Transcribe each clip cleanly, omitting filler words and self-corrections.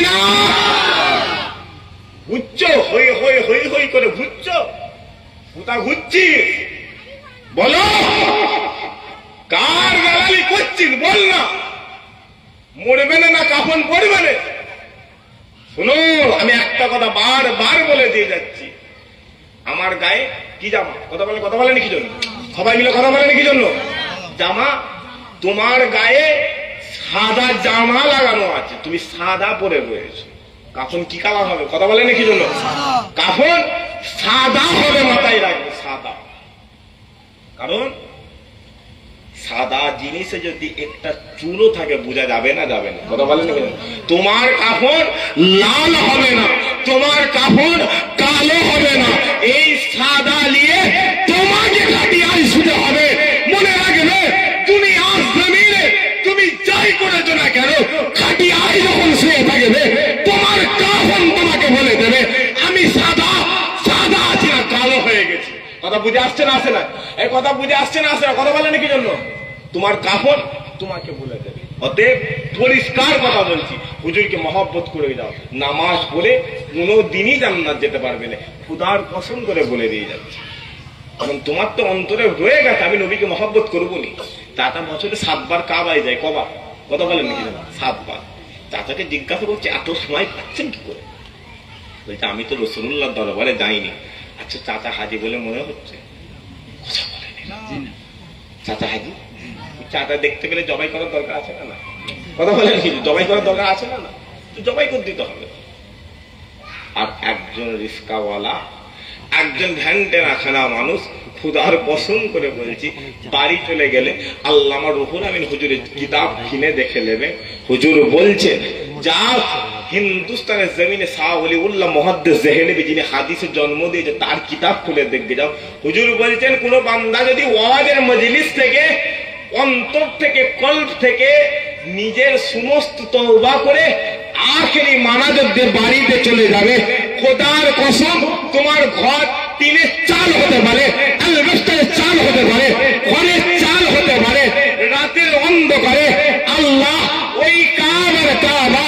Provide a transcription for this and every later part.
না বুঝছো? হই হই হই হই করে বুঝছো? কোথা ঘুরছিস? বলো, কার গালালি করছিস? বল না। মরবে না কাফন পড়বে না? শোনো, আমি একটা কথা বারবার বলে দিয়ে যাচ্ছি, আমার গায়ে কি জামা? কথা বলেন কি জন্য? সবাই মিলে কথা বলেন কি জন্য? জামা। তোমার গায়ে সাদা জামা লাগানো আছে, তুমি সাদা পরে রয়েছো। কাফন কি কালার হবে? কথা বলেন কি জন্য? কাফন সাদা হবে, মাথায় রাখবে সাদা। কারণ সাদা জিনিসে যদি একটা চুলও থাকে বোঝা যাবে না? যাবে না। কথা বলেন। তোমার কাফন লাল হবে না, তোমার কাফন কালো হবে না, এই সাদা নিয়ে তোমাকে খাটিয়ায় শুতে হবে। মনে রাখবে, দুনিয়ার জমিনে তুমি যাই করেছো না কেন, খাটিয়ায় যখন শুয়ে থাকবে তোমার কাফন তোমাকে বলে দেবে আমি সাদা সাদা আছি না কালো হয়ে গেছি। কথা বুঝে আসছে না? আসে না? এই কথা বুঝে আসছে না? আসে না? কথা বলেন কি জন্য? তোমার কাফন তোমাকে বলে দেবে। অতএব পরিষ্কার কথা বলছি, হুজুরকে মহব্বত করে যাও। নামাজ পড়ে কোনোদিনই জান্নাত যেতে পারবে না, খুদার কসম করে বলে দিয়ে যাচ্ছে। কারণ তোমার তো অন্তরে রয়ে গেছে আমি নবীকে মহব্বত করবো নি। চাচা বছরে 7 বার কাবায় যায়। কবার? কথা বলেন নাকি? 7 বার। চাচাকে জিজ্ঞাসা করছে এত সময় পাচ্ছেন কি করে? বলছে আমি তো রাসূলুল্লাহর দরবারে যাইনি। আচ্ছা, চাচা হাজি বলে মনে হচ্ছে? কথা বলেন চাচা হাজি? চাচা দেখতে পেলে জবাই করার দরকার আছে না? না। কথা বলেন কি? জবাই করার দরকার আছে না? না। তো জবাই করে দিতে হবে। আর একজন রিস্কাওয়ালা, একজন ভ্যানটে রাখানা মানুষ, খুদার কসম করে বলছি, বাড়ি চলে গেলে আল্লামা রুহুল আমিন হুজুরের কিতাব কিনে দেখে নেবে। হুজুর বলছে যা হিন্দুস্তানের জমিনে শাহ ওলিউল্লাহ মুহাদ্দিস দেহলভী যিনি হাদিসে জন্ম দিয়েছে তার কিতাব খুলে দেখে যাও। হুজুর বলছেন কোন বান্দা যদি ওয়াজের মজলিস থেকে, অন্তর থেকে, কল্প থেকে নিজের সমস্ত তওবা করে আখেরি মানাজতদের বাড়িতে চলে যাবে, খোদার কসম তোমার ঘর টিনের চাল হতে পারে, অ্যালবেস্টারের চাল হতে পারে, ঘরের চাল হতে পারে, রাতের অন্ধকারে আল্লাহ ওই কাবার কাবা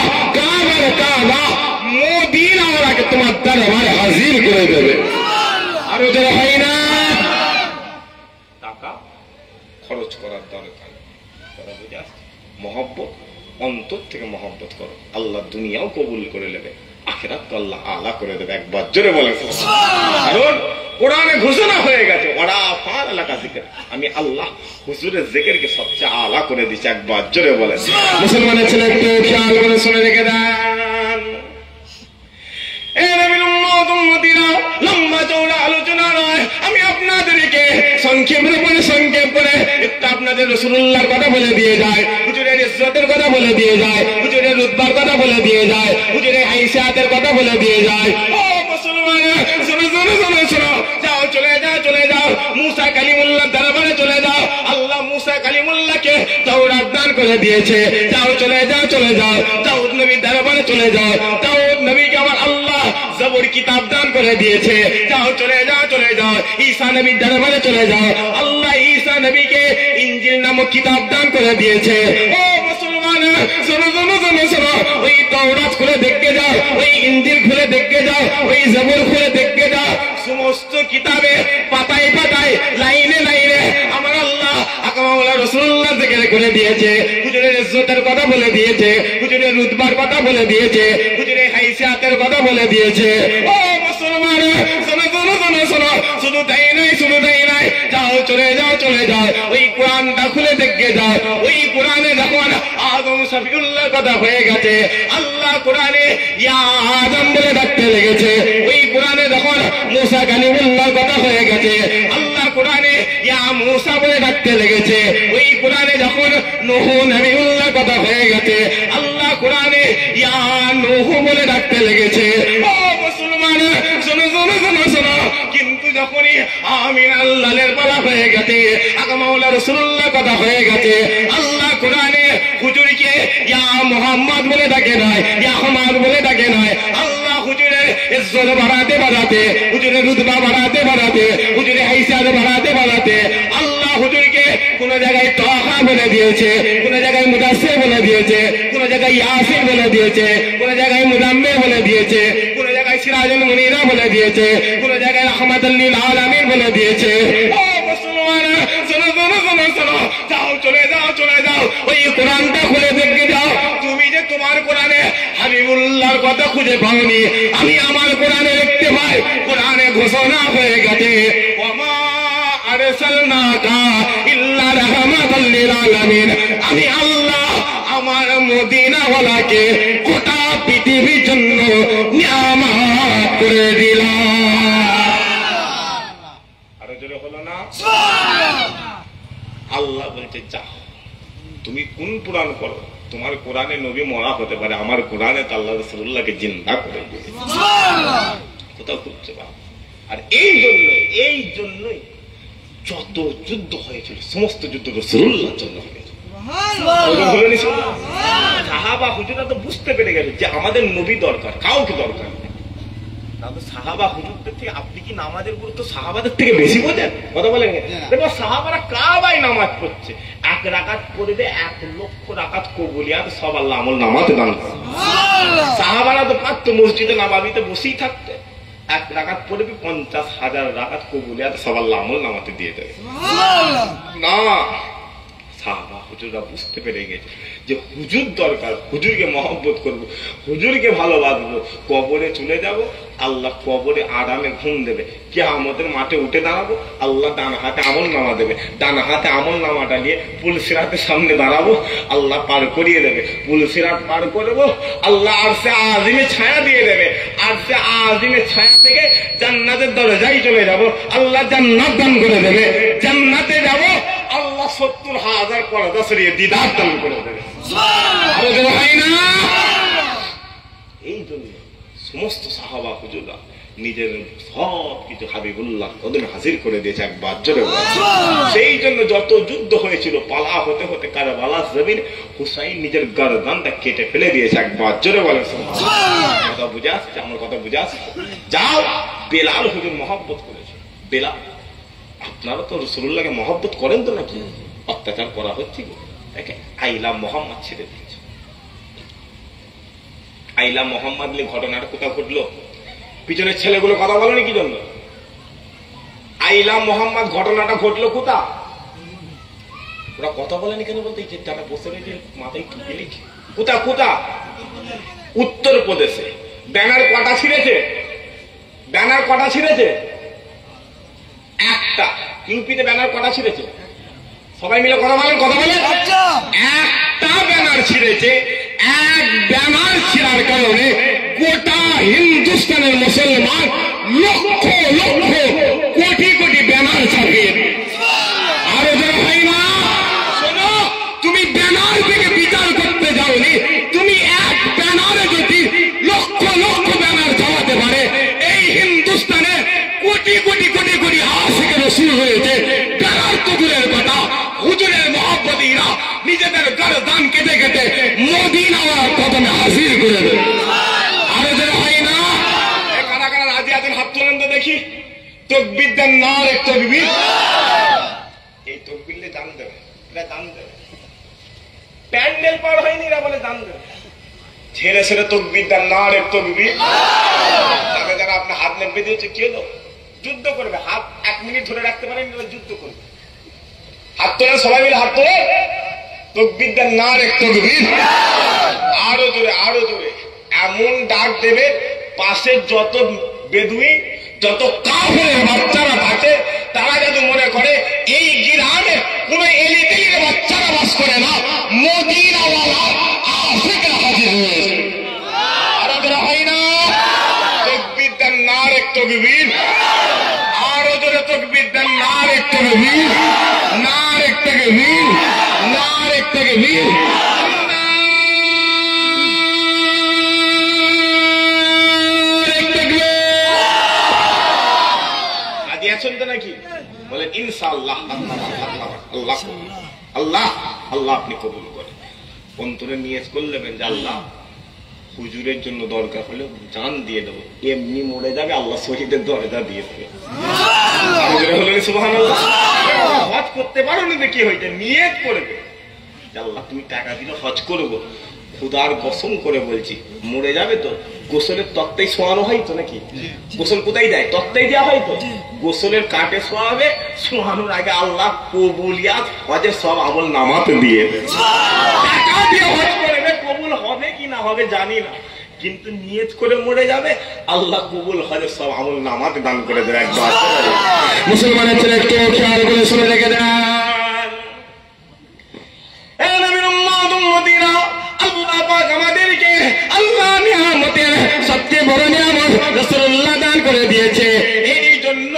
মদিনাওয়ালাকে তোমার দরবারে হাজির করে দেবে। আরো যারা হয় না, টাকা খরচ করার দরকার। মহব্বত অন্তর থেকে মহব্বত করো, আল্লাহ দুনিয়াও কবুল করে নেবে, আখিরাত তো আল্লাহ আলা করে দেবে। একবার জোরে বলে। কারণ কোরআনে ঘোষণা হয়ে গেছে ওরা ফাল এলাকা জিকির, আমি আল্লাহ হুজুরের জিকিরকে সবচেয়ে আলা করে দিচ্ছি। একবার জোরে বলে। মুসলমানের ছেলে একটু খেয়াল করে শুনে রেখে দেন। লম্বা চৌড়া আলোচনা নয়, আমি আপনাদেরকে সংক্ষেপ করে একটু আপনাদের রাসূলুল্লাহর কথা বলে দিয়ে যায়, হুজুরের ইজ্জতের কথা বলে দিয়ে যায়, হুজুরের রুতবার কথা বলে দিয়ে যায়, হুজুরের হাইসিয়াতের কথা বলে দিয়ে যায়। ও মুসলমান, শোনো শোনো শোনো শোনো, যাও চলে যাও মুসা কালিমুল্লাহর দরবারে চলে যাও। আল্লাহ মুসা কালিমুল্লাহকে তাওরাত দান করে দিয়েছে। যাও চলে যাও দাউদ নবীর দরবারে চলে যাও। দাউদ নবীকে আমার আল্লাহ জবর কিতাব দান করে দিয়েছে। যাও চলে যাও ঈসা নবীর দরবারে চলে যাও। আল্লাহ ঈসা নবীকে ইনজিল নামক কিতাব দান করে দিয়েছে। ও মুসলমান, শোনো ওই তাওরাত খুলে দেখতে যাও, ওই ইনজিল খুলে দেখতে যাও, ওই জবর খুলে দেখতে যাও। সমস্ত কিতাবে পাতায় পাতায়, লাইনে লাইনে আমার আল্লাহ আকামাউলা রাসূলুল্লাহ জিকির করে দিয়েছে, হুজুরের ইজ্জতের কথা বলে দিয়েছে, হুজুরের রুতবার কথা বলে দিয়েছে, হুজুরের হাইসিয়াতের কথা বলে দিয়েছে। ও মুসলমান, শোনো, শুধু তাই নাই, যাও চলে যাও ওই কোরআনটা খুলে দেখে যাও। ওই কোরআনে যখন আদম শফিউল্লাহর কথা হয়ে গেছে, আল্লাহ কোরআনে ইয়া আদম বলে ডাকতে লেগেছে। ওই কোরআনে যখন মুসা কালিমুল্লাহর কথা হয়ে গেছে, আল্লাহ কোরআনে ইয়া মুসা বলে ডাকতে লেগেছে। ওই কোরআনে যখন নূহ নবিউল্লাহর কথা হয়ে গেছে, আল্লাহ কোরআনে ইয়া নূহ বলে ডাকতে লেগেছে। ও মুসলমান, শোনো, কিন্তু যখনই আমিন আল্লাহর বলা হয়ে গেছে, আকামাউলা রাসূলুল্লাহর কথা হয়ে গেছে, আল্লাহ কোরআনে হুজুরকে ইয়া মুহাম্মদ বলে ডাকে নাই, ইয়া আহমদ বলে ডাকে নাই। আল্লাহ হুজুরের ইজ্জত বাড়াতে, হুজুরের রুতবা বাড়াতে, হুজুরের হাইসিয়াত বাড়াতে, আল্লাহ হুজুরকে কোন জায়গায় তাহা বলে দিয়েছে, কোন জায়গায় মুদাসসির বলে দিয়েছে, কোন জায়গায় ইয়াসিন বলে দিয়েছে, কোন জায়গায় মুজাম্মিল বলে দিয়েছে, কোন জায়গায় সিরাজুল মুনিরা বলে দিয়েছে, কোন জায়গায় রাহমাতুল লিল আলামিন বলে দিয়েছে। ও মুসলমান, শোনো শোনো শোনো শোনো, যাও চলে যাও চলে যাও, ওই কোরআনটা খুলে দেখে যাও। তুমি যে তোমার কোরআনে হাবিবুল্লাহর কথা খুঁজে পাওনি, আমি আমার কোরআনে দেখতে পাই। কোরআনে ঘোষণা হয়ে গেছে, ওমা আরসালনাকা ইল্লা রাহমাতাল লিল আলামিন। আমি আল্লাহ আমার মদিনাওয়ালাকে গোটা পৃথিবীর জন্য নিয়ামত করে দিলাম। আরো জোরে হলো না? আল্লাহ বলছে যাও, তুমি কোন কোরআন পড়ো? তোমার কোরআনে নবী মরা হতে পারে, আমার কোরআনে তো আল্লাহ রাসূলুল্লাহকে জিন্দা করে দিয়েছে। কোথাও খুঁজছে পাবো। আর এই জন্যই যত যুদ্ধ হয়েছিল সমস্ত যুদ্ধ রাসূলুল্লাহর জন্য হয়েছে। সাহাবা হুজুররা তো বুঝতে পেরে গেল যে আমাদের নবী দরকার, কাউকে দরকার নেই। সাহাবা হুজুরদের থেকে আপনি কি নামাজের গুরুত্ব সাহাবাদের থেকে বেশি বোঝেন? কথা বলেন। দেখো সাহাবারা কাবায় নামাজ পড়ছে, 1 রাকাত পড়বে 1 লক্ষ রাকাত কবুলিয়াত সব আল্লাহ আমল নামাতে দান করে। সাহাবারা তো পারত মসজিদে নববীতে বসেই থাকতে, 1 রাকাত পড়বে 50,000 রাকাত কবুলিয়াত সব আল্লাহ আমল নামাতে দিয়ে দেবে না। সাহাবা হুজুররা বুঝতে পেরে গেছে যে হুজুর দরকার, হুজুরকে মহব্বত করবো, হুজুরকে ভালোবাসবো, কবরে চলে যাব, আল্লাহ কবরে আরামে ঘুম দেবে, কিয়ামতের মাঠে উঠে দাঁড়াবো, আল্লাহ ডান হাতে আমল নামা দেবে, ডান হাতে আমল নামাটা নিয়ে পুলসিরাতের সামনে দাঁড়াবো, আল্লাহ পার করিয়ে দেবে, পুলসিরাত পার করবো, আল্লাহ আরশে আজিমে ছায়া দিয়ে দেবে, আরশে আজিমে ছায়া থেকে জান্নাতের দরজায় চলে যাব, আল্লাহ জান্নাত দান করে দেবে, জান্নাতে যাব, আল্লাহ 70,000 পর্দা সরিয়ে দিদার দান করে দেবে। এই জন্য সমস্ত সাহাবা হুজুররা নিজের সব কিছু হাবিবুল্লাহ কদমে হাজির করে দিয়েছে একবার জোরে। সেই জন্য যত যুদ্ধ হয়েছিল পালা হতে হতে কারবালা জমিন হুসাইন নিজের গর্দানটা কেটে ফেলে দিয়েছে একবার জোরে বলে। কথা বুঝে আসছে? আমার কথা বুঝে আসছে? যাও, বেলাল হুজুর মহব্বত করেছে। বেলাল, আপনারা তো রাসূলুল্লাহকে মহব্বত করেন তো নাকি? অত্যাচার করা হচ্ছে, আইলা মোহাম্মদ ছেড়ে দিয়েছে। আইলা মোহাম্মদ ঘটনাটা কোথাও ঘটলো? পিছনের ছেলেগুলো কথা বলেনি কি জন্য? আইলা মোহাম্মদ ঘটনাটা ঘটলো কোথা? ওরা কথা বলেনি কেন বলতে, যারা বসে রয়েছে মাথায় টুপি লিখে, কোথা কোথা? উত্তরপ্রদেশে। ব্যানার কটা ছিঁড়েছে? ব্যানার কটা ছিঁড়েছে? একটা। ইউপিতে ব্যানার কটা ছিঁড়েছে? সবাই মিলে কথা বলেন, কথা বলেন। একটা ব্যানার ছিঁড়েছে। এক ব্যানার ছিঁড়ার কারণে গোটা হিন্দুস্তানের মুসলমান লক্ষ লক্ষ কোটি কোটি ব্যানার ছাপিয়ে। আরো যারা হয় না, শোনো, তুমি ব্যানার থেকে বিচার করতে যাওনি, তুমি এক ব্যানারে যদি লক্ষ লক্ষ ব্যানার চালাতে পারে, এই হিন্দুস্তানে কোটি কোটি কোটি কোটি আশিক রাসূল হয়েছে। ব্যানার তো দূরের কথা, হুজুরের মহব্বতীরা নিজেদের গর্দান কেটে কেটে মদিনার কদমে হাজির করে দেবে। আরো যারা হয় না, কারা কারা রাজি আছেন হাত তোলেন তো দেখি। তাকবীর দেন, নারে তাকবীর। এই তাকবীরে দান দেবে, এটা দান দেবে। প্যান্ডেল পার হয়নি এরা বলে দান দেবে। ছেড়ে ছেড়ে তাকবীর দেন, নারে তাকবীর। তবে যারা আপনার হাত নেপে দিয়েছে, কি হলো? যুদ্ধ করবে। হাত 1 মিনিট ধরে রাখতে পারেন, যুদ্ধ করবে। হাত তোলেন, সবাই মিলে হাত তোলেন। তাকবীর দেন, নারে তাকবীর। আরো জোরে, আরো জোরে। এমন ডাক দেবে, পাশে যত বেদুইন, যত কাফেরের বাচ্চারা থাকে, তারা যদি মনে করে এই গ্রামে কোন এলিটের বাচ্চারা বাস করে না, মদিনাওয়ালা আশিকরা হাজির হয়েছে। আরো জোরে হয় না? তাকবীর দেন, নারে তাকবীর। আরো জোরে তাকবীর দেন, নারে তাকবীর, নারে তাকবীর, নারে তাকবীর। নাকি বলেন ইনশাআল্লাহ। আল্লাহ আল্লাহ আল্লাহ আপনি কবুল করেন। অন্তরে নিয়ত করলেন যে আল্লাহ হুজুরের জন্য দরকার হলে জান দিয়ে দেবো, এমনি মরে যাবে, আল্লাহ শহীদের দরজা দিয়ে দেবে। সুবহানাল্লাহ। হজ করতে পারো না কি হইতে নিয়ত করবে আল্লাহ তুমি টাকা দিলে হজ করবো, খুদার কসম করে বলছি মরে যাবে তো গোসলের তত্ত্বেই শোয়ানো হয় তো নাকি? গোসল কোথায় দেয়? তত্ত্বেই দেওয়া হয় তো। গোসলের কাটে শোয়াবে, শোয়ানোর আগে আল্লাহ কবুলিয়াত হজের সব আমল নামাতে দিয়ে টাকা দিয়ে হজ করবে, কবুল হবে কি না হবে জানি না, কিন্তু নিয়ত করে মরে যাবে আল্লাহ কবুল হজের সব আমল নামাতে দান করে দেবে। একবার মুসলমানের ছেলে একটু খেয়াল করে শুনে রেখে দেন, আমাদেরকে আল্লাহ নিয়ামতের সবচেয়ে বড় নিয়ামত রাসূলুল্লাহ দান করে দিয়েছে। এই জন্য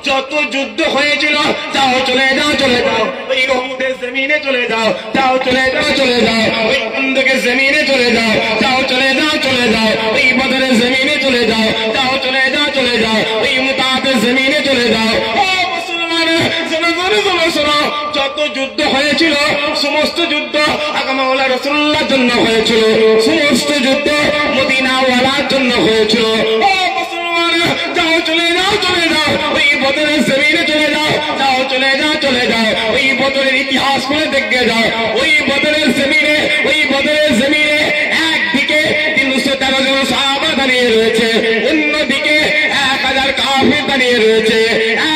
যত যুদ্ধ হয়েছিল যাও চলে যাও চলে যাও, ওই উহুদের জমিনে চলে যাও, যাও চলে যাও চলে যাও, ওই খন্দকের জমিনে চলে যাও, যাও চলে যাও চলে যাও, ওই বদরের জমিনে চলে যাও, যাও চলে যাও চলে যাও, ওই মুতাতের জমিনে চলে যাও। ও মুসলমান শোনো শোনো শোনো শোনো, যত যুদ্ধ হয়েছিল সমস্ত যুদ্ধ আগামাওয়ালা রাসূলুল্লাহর জন্য হয়েছিল, সমস্ত যুদ্ধ মদিনাওয়ালার জন্য হয়েছিল। ও মুসলমান যাও চলে যাও চলে যাও, ওই বদরের জমিনে চলে যাও, যাও চলে যাও চলে যাও, ওই বদরের ইতিহাস করে দেখে যাও। ওই বদরের জমিনে, ওই বদরের জমিনে একদিকে 313 জন সাহাবা দাঁড়িয়ে রয়েছে, অন্যদিকে 1000 কাফির দাঁড়িয়ে রয়েছে।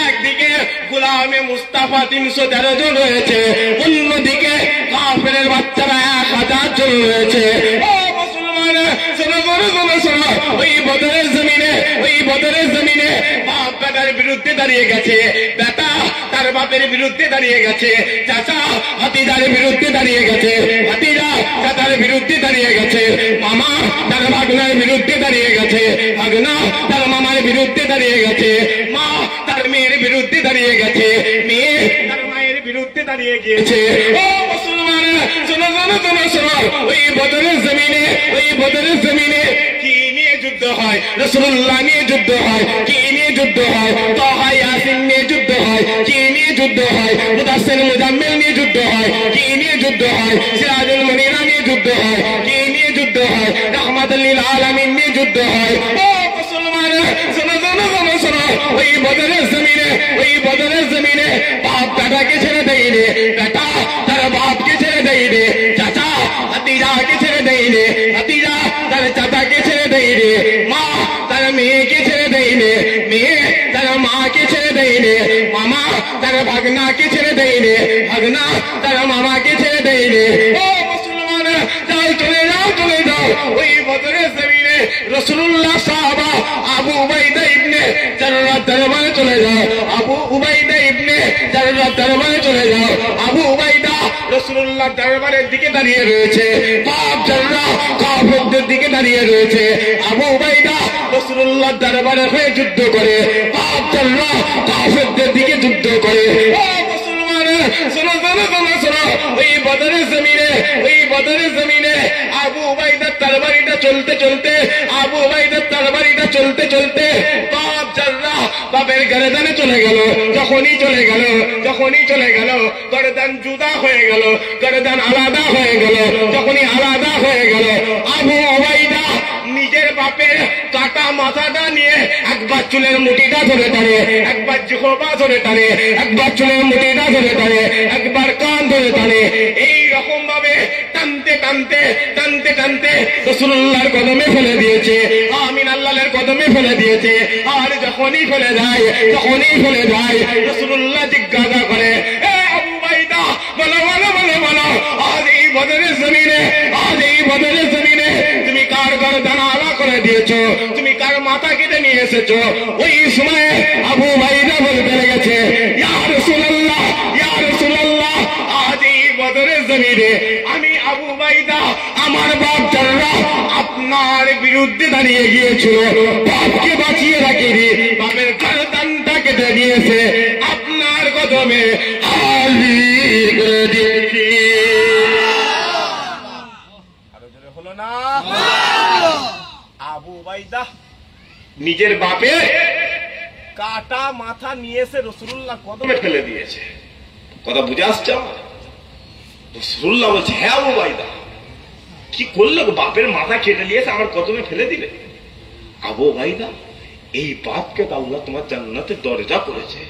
একদিকে গোলামে মুস্তাফা 313 জন রয়েছে, অন্যদিকে কাফেরের বাচ্চারা 1000 জন রয়েছে। ও মুসলমান শোনো শোনো শোনো শোনো, ওই বদরের জমিনে, ওই বদরের জমিনে বাপ বেটার বিরুদ্ধে দাঁড়িয়ে গেছে, বেটা তার বাপের বিরুদ্ধে দাঁড়িয়ে গেছে, চাচা ভাতিজার বিরুদ্ধে দাঁড়িয়ে গেছে, ভাতিজা চাচার বিরুদ্ধে দাঁড়িয়ে গেছে, মামা তার ভাগনার বিরুদ্ধে দাঁড়িয়ে গেছে, ভাগনা তার মামার বিরুদ্ধে দাঁড়িয়ে গেছে, মা তার মেয়ের বিরুদ্ধে দাঁড়িয়ে গেছে, মেয়ে তার মায়ের বিরুদ্ধে দাঁড়িয়ে গিয়েছে। ও মুসলমান শোনো শোনো শোনো শোনো, ওই বদরের জমিনে, ওই বদরের জমিনে কি নিয়ে যুদ্ধ হয়? রাসূলুল্লাহ নিয়ে যুদ্ধ হয়। কি নিয়ে যুদ্ধ হয়? তাহা ইয়াসিন নিয়ে যুদ্ধ হয়। কি নিয়ে যুদ্ধ হয়? মুদাসসির মুজাম্মিল নিয়ে যুদ্ধ হয়। কি নিয়ে যুদ্ধ হয়? সিরাজুল মুনিরা নিয়ে যুদ্ধ হয়। কি নিয়ে যুদ্ধ হয়? রাহমাতুল লিল আলামিন নিয়ে যুদ্ধ হয়। ও মুসলমান শোনো শোনো শোনো শোনো, ওই বদরের জমিনে, ওই বদরের জমিনে বাপ বেটাকে ছেড়ে দেয়নি, বেটা তার বাপকে ছেড়ে দেয়নি, চাচা ভাতিজাকে ছেড়ে দেয়নি, ভাতিজা তার চাচাকে ছেড়ে দেয়নি, মা তার মেয়েকে ছেড়ে দেয়নি, মেয়ে তার মাকে ছেড়ে দেয়নি, মামা তার ভাগনাকে ছেড়ে দেয়নি, ভাগনা তার মামাকে ছেড়ে দেয়নি। ও মুসলমান যাও চলে যাও চলে যাও, ওই বদরের জমিনে রাসূলুল্লাহ সাহাবা আবু উবাইদা ইবনে জাররাহ দরবারে চলে যাও, আবু উবাইদা ইবনে জাররাহ দরবারে চলে যাও। আবু উবাইদা রাসূলুল্লাহ দরবারের দিকে দাঁড়িয়ে রয়েছে, বাপ জাররাহ কাফেরদের দিকে দাঁড়িয়ে রয়েছে। আবু উবাইদা রাসূলুল্লাহ দরবারে হয়ে যুদ্ধ করে, বাপ জাররাহ কাফেরদের দিকে যুদ্ধ করে। ও মুসলমান শোনো শোনো শোনো শোনো, ওই বদরের জমিনে, ওই বদরের জমিনে আবু উবাইদার তরবারিটা চলতে চলতে, আবু উবাইদার তরবারিটা চলতে চলতে বাপ জাররাহ বাপের গর্দানে চলে গেল। যখনই চলে গেল, যখনই চলে গেল গর্দান জুদা হয়ে গেল, গর্দান আলাদা হয়ে গেল। যখনই আলাদা হয়ে গেল আবু উবাইদা নিজের বাপের কাটা মাথাটা নিয়ে একবার চুলের মুঠিটা ধরে টানে, একবার জিহ্বা ধরে টানে, একবার চুলের মুঠিটা ধরে টানে, একবার কান ধরে টানে। এই রকম ভাবে টানতে টানতে টানতে টানতে রাসূলুল্লাহর কদমে ফেলে দিয়েছে, আমিন আল্লাহর কদমে ফেলে দিয়েছে। আর যখনই ফেলে যায়, যখনই ফেলে যায় রাসূলুল্লাহ জিজ্ঞাসা করে, এ আবু উবাইদা বলো বলো বলো বলো, আজ এই বদরের জমিনে, আজ এই বদরের জমিনে তুমি কার গর্দান আলা করে দিয়েছো, তুমি কার মাথা কেটে নিয়ে এসেছো? ওই সময় আবু উবাইদা বলতে লেগেছে, ইয়া রাসূলুল্লাহ, ইয়া রাসূলুল্লাহ, আজ এই বদরের জমিনে আমি আবু উবাইদা, আমার বাপ জাররাহ আপনার বিরুদ্ধে দাঁড়িয়ে গিয়েছিল, বাপকে বাঁচিয়ে রাখিনি, বাপের গর্দানটা কেটে নিয়েছে, আপনার কদমে হাজির করে দিয়েছি। আরো জোরে হলো না? আবু উবাইদা নিজের বাপের কাটা মাথা নিয়ে এসে রাসূলুল্লাহ কদমে ফেলে দিয়েছে। কথা বুঝে আসছে আমার? রাসূলুল্লাহ বলছে, হ্যাঁ আবু উবাইদা কি করলো? বাপের মাথা কেটে নিয়ে এসে আমার কদমে ফেলে দিলে। আবু উবাইদা এই বাপকে তো আল্লাহ তোমার জান্নাতের দরজা করেছে।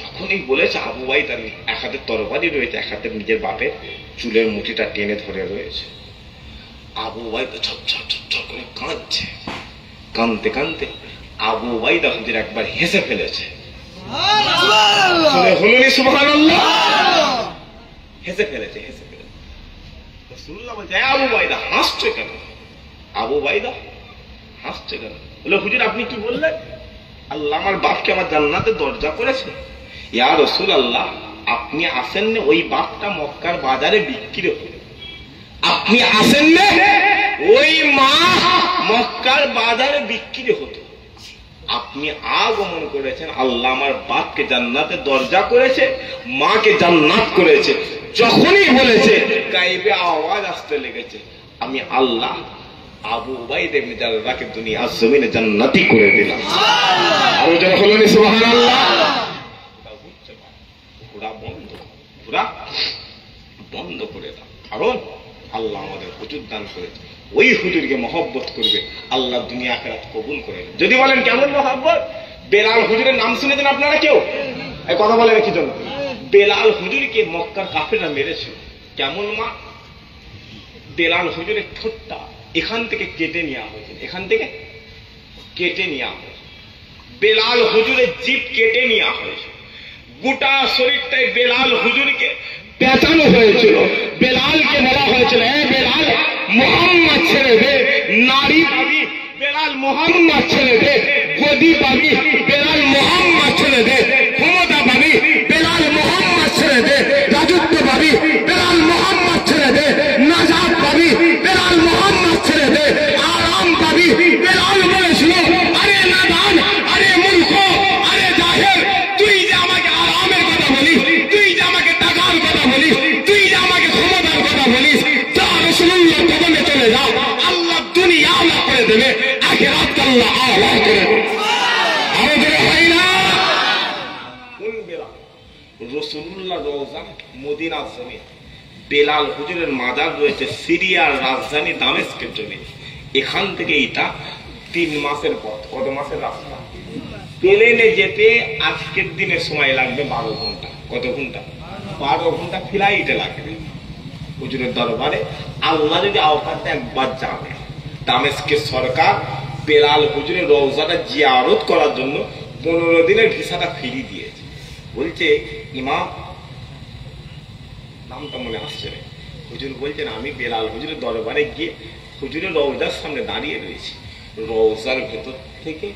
যখনই বলেছে আবু ওবাইদা এক হাতে তরবারি রয়েছে, এক হাতে নিজের বাপের চুলের মুঠিটা টেনে ধরে রয়েছে। আবু ওবাইদা ছটছট ছটছট করে কাঁদছে। কাঁদতে কাঁদতে আবু ওবাইদা হুজুর একবার হেসে ফেলেছে। সুবহানাল্লাহ, হেসে ফেলেছে। রাসূলুল্লাহ বলছে, আবু ওবাইদা হাসছে কেন? আবু ওবাইদা হাসছে কেন? বলে, হুজুর আপনি কি বললেন? আল্লাহ আমার বাপকে আমার জান্নাতের দরজা করেছে। ইয়া রাসূলুল্লাহ, আপনি আসেন না, ওই বাপটা মক্কার বাজারে বিক্রি হলো। আপনি আসেন না, ওই মা মক্কার বাজারে বিক্রি হতো। আপনি আগমন করেছেন, আল্লাহ আমার বাপকে জান্নাতের দরজা করেছে, মাকে জান্নাত করেছে। যখনই বলেছে গায়েবে আওয়াজ আসতে লেগেছে, আমি আল্লাহ আবু ওবাইদা ইবনে জাররাহকে দুনিয়ার জমিনে জান্নাতি করে দিলাম। আর যারা বলেন সুবহানাল্লাহ, পুরা বন্ধ করে দাও। কারণ আল্লাহ আমাদের হুজুর দান করেছে, ওই হুজুরকে মহব্বত করবে, আল্লাহ দুনিয়া আখিরাত কবুল করে। যদি বলেন কেমন মহব্বত? বেলাল হুজুরের নাম শুনেছেন আপনারা কেউ? এই কথা বলেন কি জন্য? বেলাল হুজুরকে মক্কার কাফেররা মেরেছিল। কেমন মা? বেলাল হুজুরের ঠোঁটটা এখান থেকে কেটে নেওয়া হয়েছে, এখান থেকে কেটে নেওয়া হয়েছে। বেলাল হুজুরের জিভ কেটে নেওয়া হয়েছে। গোটা শরীরটাই বেলাল হুজুরকে পেঁচানো হয়েছিল। বেলালকে বলা হয়েছিল, হে বেলাল, মোহাম্মদ ছেড়ে দে, নারী পাবি, বেলাল মোহাম্মদ ছেড়ে দে, গদি পাবি, বেলাল মোহাম্মদ ছেড়ে দে, ক্ষমতা পাবি, বেলাল মোহাম্মদ ছেড়ে দে, রাজত্ব পাবি, বেলাল মোহাম্মদ ছেড়ে দে, নাজাত পাবি, বেলাল মোহাম্মদ ছেড়ে দে, আরাম পাবি। বেলাল বলেছিল, আরে নাদান, আরে মূর্খ, আরে জাহেল, তুই যে আমাকে আরামের কথা বলিস, তুই যে আমাকে টাকার কথা বলিস, তুই যে আমাকে ক্ষমতার কথা বলিস, যা রাসূলুল্লাহ কদমে চলে যাও, আল্লাহ দুনিয়া আল্লাহ করে দেবে, আখিরাত আল্লাহ আল্লাহ করে দেবে। আরো জোরে হয় না? কোন বেলাল? রাসূলুল্লাহ রওজা মদিনার জমিন। বেলাল হুজুরের মাজার রয়েছে সিরিয়ার রাজধানী দামেস্কের জমিন। এখান থেকে এটা 3 মাসের পথ। কত মাসের রাস্তা? প্লেনে যেতে আজকের দিনে সময় লাগবে 12 ঘন্টা। কত ঘন্টা? 12 ঘন্টা ফ্লাইটে লাগবে হুজুরের দরবারে। আল্লাহ যদি আওকাতে একবার যাবে, দামেস্কের সরকার বেলাল হুজুরের রওজাটা জিয়ারত করার জন্য 15 দিনের ভিসাটা ফ্রি দিয়েছে। বলছে ইমাম, নামটা মনে আসছে না, হুজুর বলছেন আমি বেলাল হুজুরের দরবারে গিয়ে হুজুরের রওজার সামনে দাঁড়িয়ে রয়েছি। রওজার ভেতর থেকে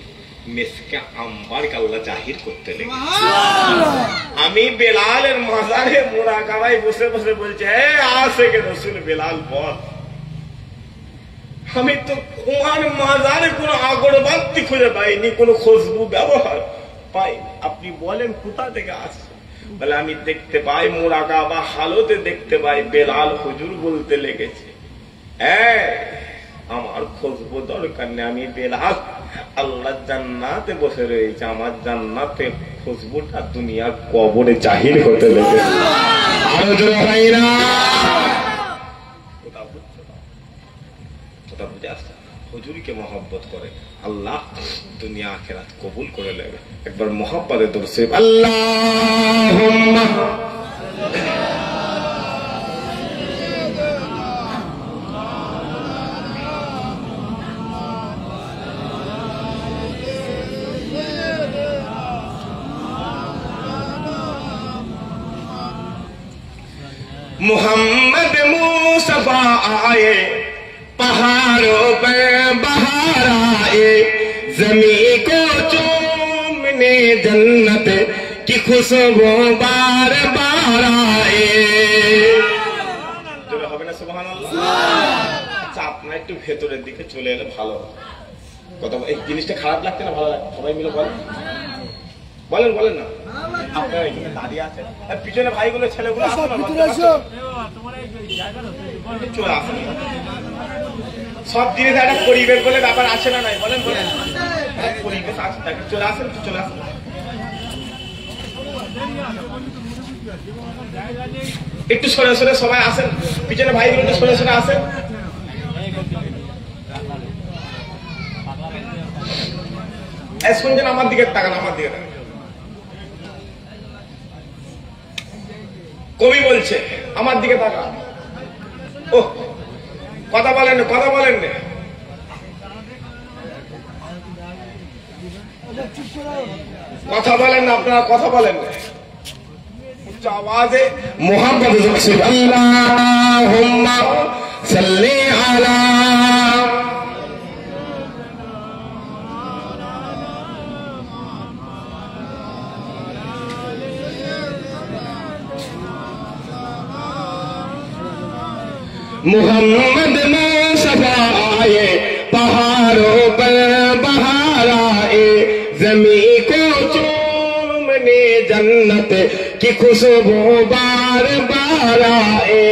মেসকে আম্বারকে আল্লাহ জাহির করতে লেগেছে। আমি বেলালের মাজারে মুরাকাবায় বসে বসে বলছি, হে আশিকে রাসূল বেলাল বল, আমি তো তোমার মাজারে কোনো আগরবাতি খুঁজে পাইনি, কোনো খুশবু ব্যবহার পাই। আপনি বলেন কোথা থেকে আসছে? বলে আমি দেখতে পাই, মুরাকাবা হালতে দেখতে পাই বেলাল হুজুর বলতে লেগেছে, হ্যাঁ আমার খুশবু দরকার নেই, আমি বেলাল আল্লাহ জান্নাতে বসে রয়েছে, আমার জান্নাতে খুশবুটা দুনিয়ার কবরে জাহির হতে লেগেছে। আরো জোরে হয় না? কথা বুঝে আসছে? হুজুরকে মহব্বত করে আল্লাহ দুনিয়া আখিরাত কবুল করে নেবে। একবার মহব্বতের দরুদ শরীফ আল্লাহুম্মা मोहम्मद मुस्तफा आए, पहाड़ों पे बहार आए, जमीन को चूमने जन्नत की खुशबू बार बार आए। হবে না সুবহানাল্লাহ? আচ্ছা আপনারা একটু ভেতরের দিকে চলে এলে ভালো হতো। কথা এই জিনিসটা খারাপ লাগছে না ভালো লাগছে? সবাই মিলে বলেন, বলেন বলেন না। আপনারা এখানে দাঁড়িয়ে আছেন, আর পিছনে ভাইগুলো ছেলেগুলো আসো না, চলে আসুন। সব জিনিস একটা পরিবেশ বলে ব্যাপার আছে না নাই? বলেন বলেন, পরিবেশ আছে, চলে আসেন, চলে আসেন। একটু সরে সরে সবাই আসেন, পিছনে ভাইগুলো একটু সরে সরে আসেন। শুনছেন? আমার দিকে তাকান, আমার দিকে তাকান। কবি বলছে আমার দিকে তাকান। ও কথা বলেন, কথা বলেন না, কথা বলেন না, আপনারা কথা বলেন না। উচ্চ আওয়াজে মুহাম্মদ আল্লাহুম্মা সাল্লি আলা मोहम्मद मुस्तफा आए, पहाड़ों पर बहार आए, जमी को चूमने जन्नत की खुशबू बार बार आए।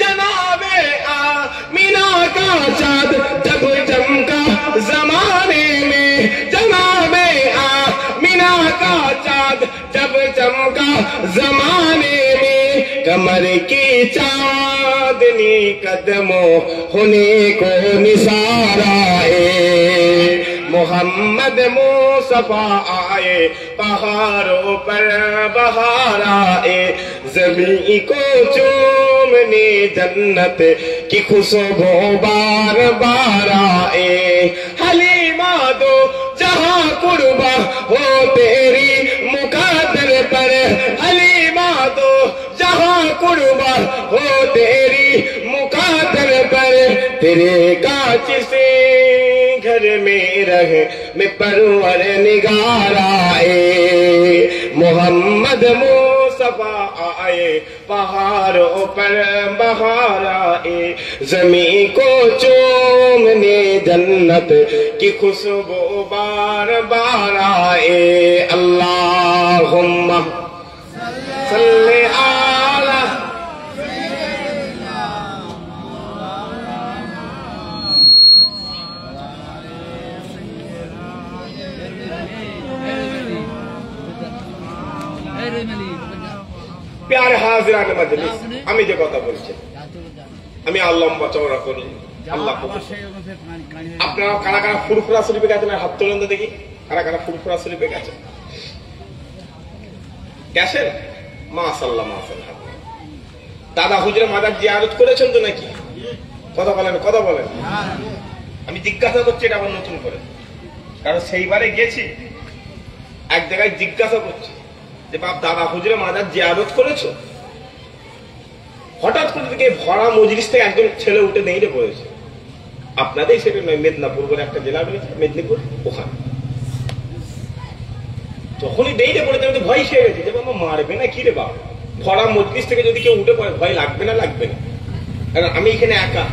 जनाबे आमीना का चाँद जब चमका जमाने में, जनाबे आमीना का चाँद जब चमका जमाने में, कमर की चांदनी कदमों होने को निसार आए। मोहम्मद मुस्तफा आए, पहाड़ों पर बहार आए, ज़मीं को चूमने जन्नत की खुशबू बार बार आए। हलीमा दो जहां कुर्बा हो तेरी मुकद्दर पर, हलीमा दो जहां कुर्बा हो तेरी मुकद्दर पर, तेरे कांच से घर में रहे में परवर निगार आए। मोहम्मद मुस्तफा आए, पहाड़ों पर बहार आए, ज़मीं को चूमने जन्नत की खुशबू बार बार आए। अल्लाहुम्मा सल्ले आला प्यारे हाजिरान मजलिस, আমি যে কথা বলছি আমি আল্লাহ চওড়া করি আল্লাহ। আপনারা কারা কারা ফুরফুরা শরীফে গেছেন? হাত তোলেন তো দেখি, কারা কারা ফুরফুরা শরীফে গেছেন? গেছেন? মাশাআল্লাহ মাশাআল্লাহ। দাদা হুজুরের মাজার জিয়ারত করেছেন তো নাকি? কথা বলেন, কথা বলেন। আমি জিজ্ঞাসা করছি এটা আবার নতুন করে, কারণ সেইবারে গেছি এক জায়গায় জিজ্ঞাসা করছি যে বাপ দাদা হুজুরের মাজার জিয়ারত করেছো? হঠাৎ করে দিকে ভরা মজলিস থেকে একজন ছেলে উঠে দাঁড়িয়ে পড়েছে। আপনাদের সেটা নয়, মেদিনীপুর বলে একটা জেলা রয়েছে, মেদিনীপুর, ওখানে। যখনই দাঁড়িয়ে পড়েছে আমি তো ভয় খেয়ে গেছি যে বাবা মারবে না কি রে বাবা, ভরা মজলিস থেকে যদি কেউ উঠে পড়ে ভয় লাগবে না? লাগবে না, কারণ আমি এখানে একা।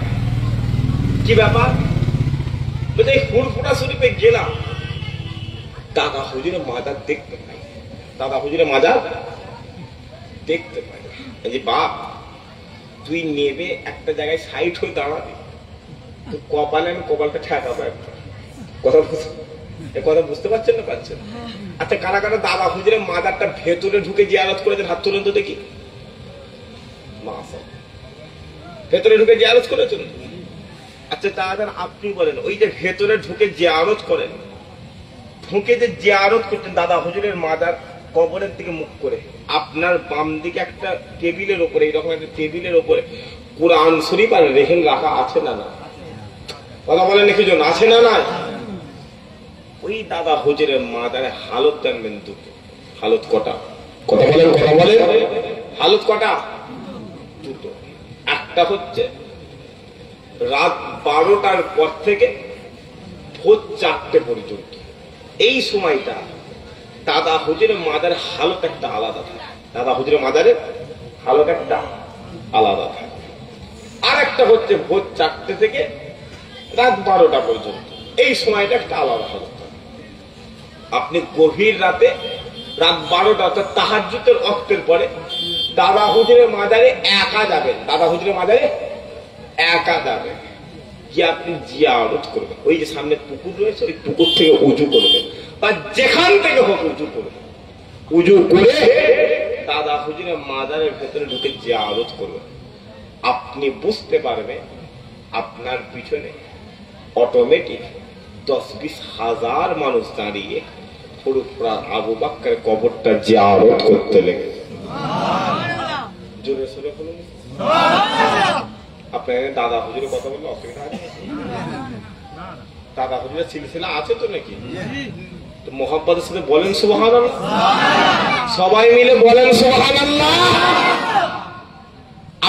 কি ব্যাপার? বলছে এই ফুরফুরা শরীফে গেলাম, দাদা হুজুরের মাজার দেখতে পাই, দাদা হুজুরের মাজার দেখতে পাই। যে বাপ তুই নেবে একটা জায়গায় সাইড হয়ে দাঁড়াবি, তো কপালে আমি কপালটা ঠেকাবো একটা। কথা বুঝতে পারছেন না? পারছেন? আচ্ছা কারা কারা দাদা হুজুরের মাজারটা ভেতরে ঢুকে জিয়ারত করেছেন? হাত তুলেন তো দেখি। ভেতরে ঢুকে জিয়ারত করেছেন? আচ্ছা তাহলে আপনি বলেন, ওই যে ভেতরে ঢুকে জিয়ারত করেন, ঢুকে যে জিয়ারত করতেন দাদা হুজুরের মাজার কবরের দিকে মুখ করে, আপনার বাম দিকে একটা টেবিলের উপরে, এইরকম একটা টেবিলের উপরে কুরআন শরীফ আর রেহেন রাখা আছে না না? কথা বলেন নাকি জন? আছে না না? ওই দাদা হুজুরের মাজারে হালত জানবেন দুটো। হালত কটা? কথা বলেন, কথা বলেন। হালত কটা? দুটো। একটা হচ্ছে রাত 12টার পর থেকে ভোর 4টে পর্যন্ত, এই সময়টা দাদা হুজুরের মাজারের হালত একটা আলাদা থাকে। দাদা হুজুরের মাজারের হালত একটা আলাদা থাকে। আর একটা হচ্ছে ভোর 4টে থেকে রাত 12টা পর্যন্ত, এই সময়টা একটা আলাদা হালত থাকে। আপনি গভীর রাতে রাত 12টা অর্থাৎ তাহাজ্জুদের ওয়াক্তের পরে দাদা হুজুরের মাজারে একা যাবেন, দাদা হুজুরের মাজারে একা যাবেন, গিয়ে আপনি জিয়ারত করবেন। ওই যে সামনে পুকুর রয়েছে, ওই পুকুর থেকে উজু করবেন, বা যেখান থেকে হোক উজু করবেন। উজু করে দাদা হুজুরের মাজারের ভেতরে ঢুকে জিয়ারত করবেন। আপনি বুঝতে পারবেন আপনার পিছনে অটোমেটিক 10-20 হাজার মানুষ দাঁড়িয়ে ফুরফুরা আবু বকরের কবরটা জিয়ারত করতে লেগেছে। জোরে সোরে বলুন আপনার দাদা হুজুরের কথা বললে অসুবিধা আছে? দাদা হুজুরের সিলসিলা আছে তো নাকি? তো মোহাম্মদের সাথে বলেন সুবহানাল্লাহ, সবাই মিলে বলেন সুবহানাল্লাহ।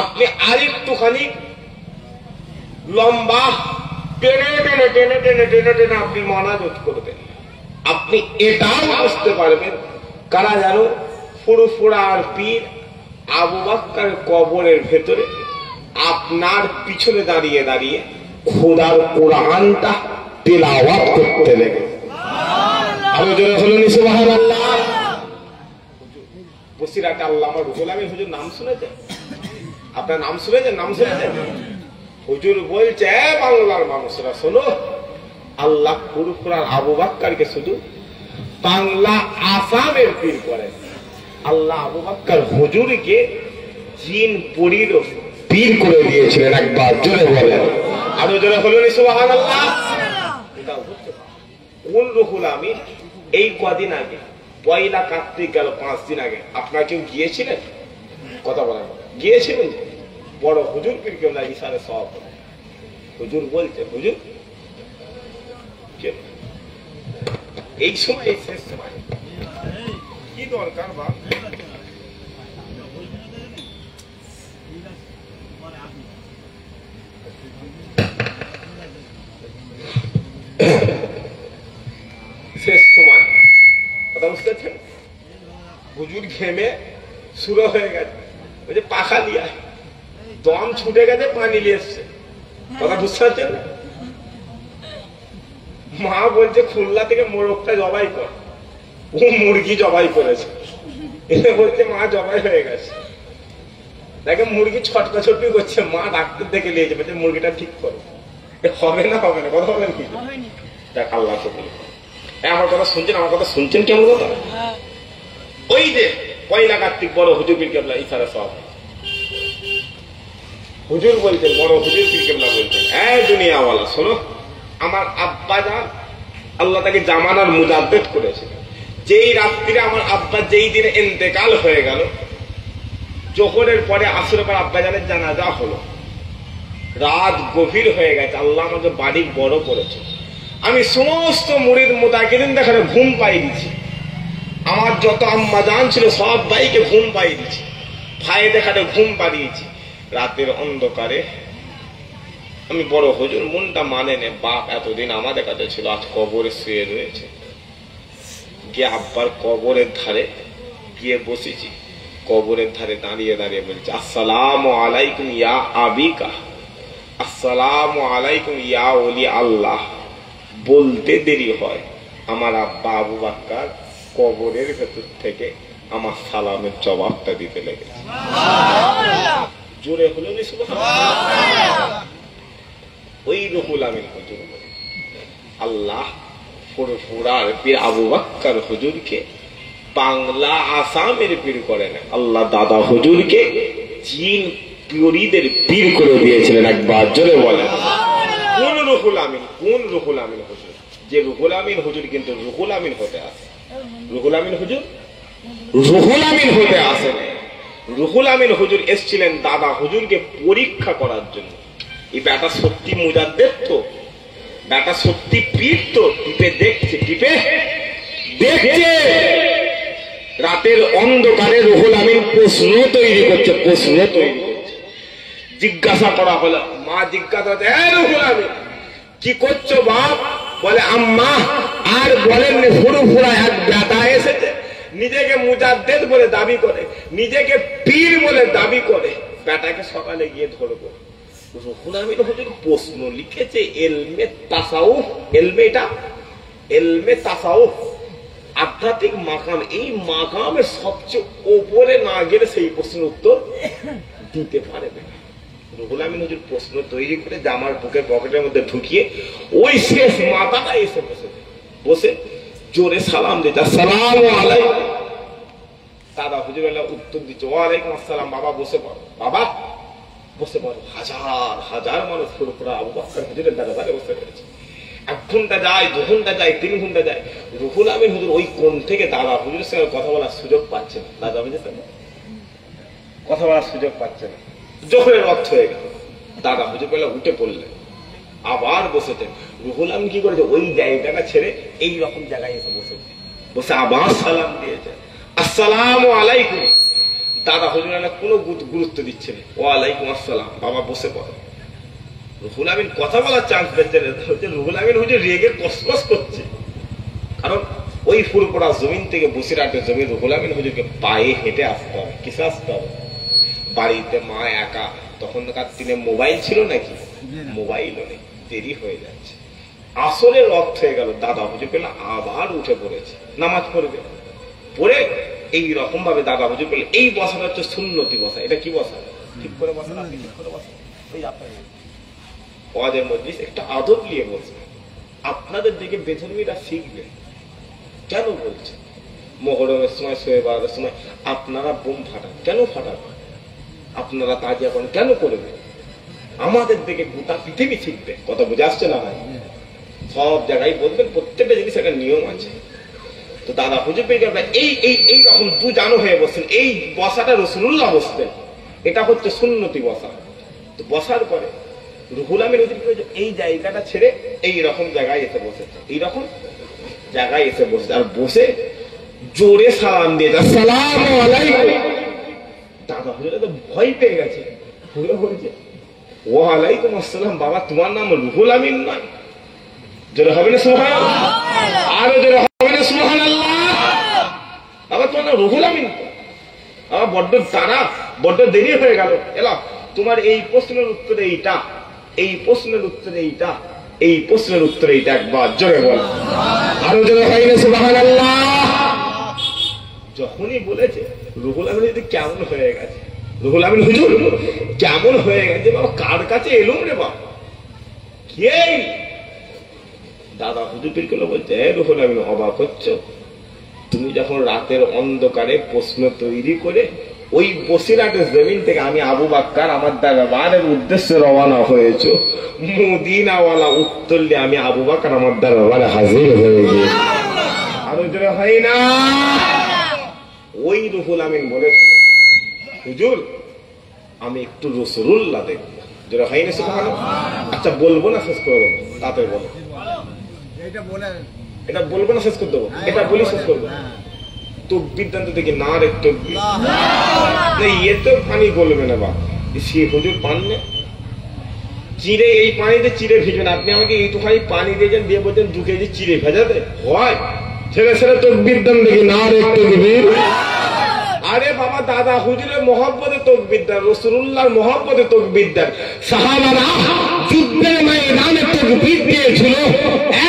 আপনি আরেকটুখানি লম্বা টেনে টেনে টেনে টেনে টেনে টেনে আপনি মনাজত করবেন, আপনি এটাও বুঝতে পারবেন কারা জানো ফুরফুরার পীর আবু বকরের কবরের ভেতরে আপনার পিছনে দাঁড়িয়ে দাঁড়িয়ে খোদার কোরআনটা তেলাওয়াত করতে লেগে। আরো জোরে বলুন সুবহানাল্লাহ। বসিরহাট আল্লামা রুহুল আমিন হুজুর নাম শুনেছেন? আপনার নাম শুনেছেন? নাম শুনেছেন? হুজুর বলছে বাংলার মানুষরা শোনো, আল্লাহ ফুরফুরার আবু বকরকে শুধু বাংলা আসামের পীর করেন, আল্লাহ আবু বকর হুজুরকে জিন পরীর পীর করে দিয়েছিলেন। একবার জোরে বলেন, আরো জোরে বলুন সুবহানাল্লাহ। কোন রুহুল আমিন এই কদিন আগে পয়লা কার্তিক গেল 5 দিন আগে আপনার কেউ গিয়েছিলেন? কথা বলেন, গিয়েছিলেন? বড় হুজুর পীর কেবলা ইশারে সব হুজুর বলছে, হুজুর এই সময় শেষ সময় কি দরকার বা শেষ সময় কথা বুঝতে পারছেন? হুজুর ঘেমে শুরু হয়ে গেছে, ওই যে পাখা লিয়া দম ছুটে গেছে, পানি নিয়ে এসছে। কথা বুঝতে পারছেন? মা বলছে খুলনা থেকে মোরগটা জবাই কর, ও মুরগি জবাই করেছে। এসে বলছে মা জবাই হয়ে গেছে, দেখে মুরগি ছটকা ছটকি করছে, মা ডাক্তার দেখে নিয়ে যাবে, মুরগিটা ঠিক করো। হবে না, হবে না, কথা বলেন কি? দেখ আল্লাহ আমার কথা শুনছেন? আমার কথা শুনছেন কেমন কথা? ওই যে পয়লা কার্তিক বড় হুজুর পীর কেবলা ইশারা সব হুজুর বলছেন, বড় হুজুর পীর কেবলা বলছেন, এই দুনিয়াওয়ালা শোনো, আমার আব্বা যান আল্লাহ তাকে জামানার মুজাদ্দেদ করেছিলেন। যেই রাত্রিরে আমার আব্বা যেই দিনে ইন্তেকাল হয়ে গেল, জোহরের পরে আসরের পর আব্বা জানের জানাজা হলো, রাত গভীর হয়ে গেছে, আল্লাহ আমাকে বাড়ি বড় করেছে, আমি সমস্ত মুরিদ মুতাকিদিন দেখানে ঘুম পাই দিচ্ছি, আমার যত আম্মা জান ছিল সব ভাইকে ঘুম পাই দিচ্ছি, ভাই দেখাতে ঘুম পাড়িয়েছি। রাতের অন্ধকারে আমি বড় হুজুর মনটা মানে নে, বাপ এতদিন আমাদের কাছে ছিল, আজ কবরে শুয়ে রয়েছে, গিয়ে আব্বার কবরের ধারে গিয়ে বসেছি, কবরের ধারে দাঁড়িয়ে দাঁড়িয়ে বলছে, আসসালামু আলাইকুম ইয়া আবিকা, আসসালামু আলাইকুম ইয়া ওলি আল্লাহ। বলতে দেরি হয়, আমার আব্বা আবু বকর কবরের ভেতর থেকে আমার সালামের জবাবটা দিতে লেগেছে। জোরে হলো ওই রুহুল আমিন হুজুর আল্লাহ ফুরফুরার পীর আবু বকর হুজুরকে বাংলা আসামের পীর করেন, আল্লাহ দাদা হুজুরকে জিন পীরদের পীর করে দিয়েছিলেন। একবার জোরে বলেন, কোন রুহুল আমিন? কোন রুহুল আমিন হুজুর? যে রুহুল আমিন হুজুর কিন্তু রুহুল আমিন হতে আসে, রুহুল আমিন হুজুর রুহুল আমিন হতে আসেন। রুহুল আমিন হুজুর এসেছিলেন দাদা হুজুরকে পরীক্ষা করার জন্য, এই বেটা সত্যি মুজাদ্দেদ তো, বেটা সত্যি পীর তো, টিপে দেখছে, টিপে দেখছে। রাতের অন্ধকারে রুহুল আমিন প্রশ্ন তৈরি করছে, প্রশ্ন তৈরি করছে। জিজ্ঞাসা করা হলো, মা জিজ্ঞাসা করছে, রুহুল আমিন কি করছো বাপ? বলে আম্মা আর বলেন ফুরফুরা এক বেটা এসেছে, নিজেকে মুজাদ্দেদ বলে দাবি করে, নিজেকে পীর বলে দাবি করে, বেটাকে সকালে গিয়ে ধরবো। রুহুল আমিন হুজুর প্রশ্ন লিখেছে এলমে তাসাউফ, এলমেটা এলমে তাসাউফ আধ্যাত্মিক মাকাম, এই মাকামের সবচেয়ে ওপরে না গেলে সেই প্রশ্নের উত্তর দিতে পারবে না। রুহুল আমিন হুজুর প্রশ্ন তৈরি করে জামার বুকের পকেটের মধ্যে ঢুকিয়ে ওই শেষ মাথাটা এসে বসে জোরে সালাম দিতে, আসসালামু আলাইকুম। দাদা হুজুর উত্তর দিচ্ছে, ওয়ালাইকুম আসসালাম। বাবা বসে পড়ো, বাবা বসে পড়ো। হাজার হাজার মানুষ ফুরফুরা আবু বকর হুজুরের দরবারে বসে রয়েছে। 1 ঘন্টা যায়, 2 ঘন্টা যায়, 3 ঘন্টা যায়, রুহুল আমিন হুজুর ওই কোণ থেকে দাদা হুজুরের সঙ্গে কথা বলার সুযোগ পাচ্ছে না। দাদা হুজুরের সঙ্গে কথা বলার সুযোগ পাচ্ছে না। জোহরের ওয়াক্ত হয়ে গেল, দাদা হুজুর বেলা উঠে পড়লেন, আবার বসেছেন। রুহুল আমিন কি করেছে, ওই জায়গাটা ছেড়ে এই রকম জায়গায় এসে বসে আবার সালাম দিয়েছে, আসসালামু আলাইকুম। দাদা হুজুর কোনো গুরুত্ব দিচ্ছে না, ওয়ালাইকুম আসসালাম, বাবা বসে পড়ে। রুহুল আমিন কথা বলার চান্স পেচ্ছে না, রুহুল আমিন হুজুর রেগে কসকস করছে। কারণ ওই ফুরপুরা জমিন থেকে বসিরহাটের জমি রুহুল আমিন হুজুরকে পায়ে হেঁটে আসতে হবে। কিসে আসতে হবে? বাড়িতে মা একা, তখনকার দিনে মোবাইল ছিল নাকি? মোবাইলও নেই, দেরি হয়ে যাচ্ছে। আসরের ওয়াক্ত হয়ে গেল, দাদা হুজুর পেলে আবার উঠে পড়েছে, নামাজ পড়বে। পড়ে এই রকম ভাবে দাদা হুজুর পেলে এই বসাটা হচ্ছে সুন্নতি বসা। এটা কি বসা? ঠিক করে বসা না, ঠিক করে বসা। ওই আপনার ওয়াজের মজলিস একটা আদব নিয়ে বলছে, আপনাদের দিকে বেধর্মীরা শিখবে। কেন বলছে? মহরমের সময়, শোয়ে বারাতের সময় আপনারা বোম ফাটান, কেন ফাটাবেন? আপনারা তাজিয়া করেন, কেন করবেন? আমাদের দিকে গোটা পৃথিবী শিখবে। কথা বুঝে আসছে না ভাই? সব জায়গায় বলবেন, প্রত্যেকটা জিনিস একটা নিয়ম আছে। তো দাদা হুজুর পেয়ে গেল এই রকম দু জানো হয়ে বসছেন। এই বসাটা রাসূলুল্লাহ বসতেন, এটা হচ্ছে সুন্নতি বসা। তো বসার পরে রুহুল আমিন এই জায়গাটা ছেড়ে এই রকম জায়গায় এসে বসেছে, এইরকম জায়গায় এসে বসে, আর বসে জোরে সালাম দিয়েছে, আসসালামু আলাইকুম। দাদা হুজুর তো ভয় পেয়ে গেছে, ঘুরে বলছে, ওয়ালাইকুম আসসালাম। বাবা তোমার নাম রুহুল আমিন নয়? জোরে হবে না সুবহানাল্লাহ? আরো জোরে হবে না সুবহানাল্লাহ? বাবা তোমার নাম রুহুল আমিন? বাবা বড্ড তারা, বড্ড দেরি হয়ে গেল। এলা তোমার এই প্রশ্নের উত্তরে এইটা, এই প্রশ্নের উত্তরে এইটা, এই প্রশ্নের উত্তরে এইটা, একবার জোরে বল, আরো জোরে হয় না সুবহানাল্লাহ? যখনই বলেছে রুহুল আমিন যদি কেমন হয়ে গেছে, রুহুল আমিন হুজুর কেমন হয়ে গেছে, বাবা কার কাছে এলুম রে বাবা, কে? দাদা হুজুর পেলে বলছে, রুহুল আমিন অবাক হচ্ছ? তুমি যখন রাতের অন্ধকারে প্রশ্ন তৈরি করে ওই বসিরহাটের জমিন থেকে আমি আবু বাক্কার আমার দরবারের উদ্দেশ্যে রওনা হয়েছ, মদিনাওয়ালা উত্তর দিয়ে আমি আবু বাক্কার আমার দরবারে হাজির হয়ে গিয়েছি। আরো জোরে হয় না? ওই রুহুল আমিন বলেছে, হুজুর আমি একটু রাসূলুল্লাহ দেখবো। যেটা হয় না সুবহানাল্লাহ? আচ্ছা বলবো না শেষ করে দেবো? তাতে বলো, এটা বলবো না শেষ করে দেবো? এটা বলি শেষ করবো? তকবীর দেন তো দেখি, না রে তকবীর, এতে পানি বলবে না। বা সে হুজুর পান না চিড়ে, এই পানিতে চিড়ে ভিজবেন। আপনি আমাকে এইটুখানি পানি দিয়েছেন, দিয়ে বলছেন 2 কেজি চিড়ে ভেজাতে হয়? ছেলে ছেলে তকবীর দেন দেখি, না রে তকবীর। আরে বাবা দাদা হুজুরের মহব্বতে তকবীর দেন, রাসূলুল্লাহর মহব্বতে তকবীর দেন। সাহাবারা যুদ্ধের ময়দানে তকবীর দিয়েছিল,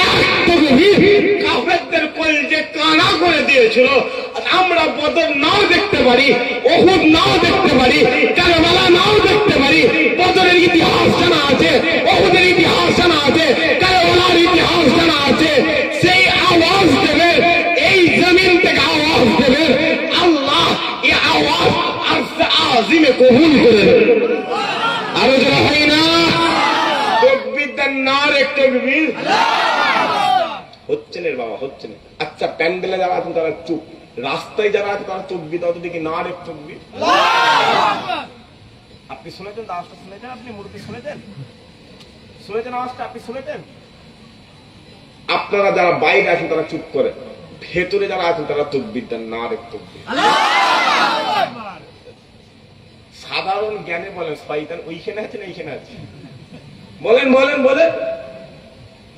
এক তকবীর কাফেরদের কলজে কানা করে দিয়েছিল। আমরা বদর নাও দেখতে পারি, উহুদ নাও দেখতে পারি, কারবালা নাও দেখতে পারি, বদরের ইতিহাস জানা আছে, উহুদের ইতিহাস জানা আছে, কারবালার ইতিহাস জানা আছে। সেই আওয়াজ দেবে, এই জমিন থেকে আওয়াজ দেবে, আল্লাহ এই আওয়াজ আরশে আজিমে কবুল করে নেবে। আরো যারা হয় না তকবীর দেন, নারে তাকবীর। হচ্ছে না বাবা, হচ্ছে না। আচ্ছা প্যান্ডেলে যারা আছেন তারা চুপ, রাস্তায় যারা আছে তারা তকবীর দাও তো দেখি, নারে তাকবীর। আপনি শুনেছেন আওয়াজটা? শুনেছেন আপনি? মুরব্বি শুনেছেন? শুনেছেন আওয়াজটা? আপনি শুনেছেন? আপনারা যারা বাইরে আছেন তারা চুপ করে, ভেতরে যারা আছেন তারা তকবীর দেন, নারে তাকবীর। সাধারণ জ্ঞানে বলেন, শয়তান ওইখানে আছে না এইখানে আছে? বলেন বলেন বলেন।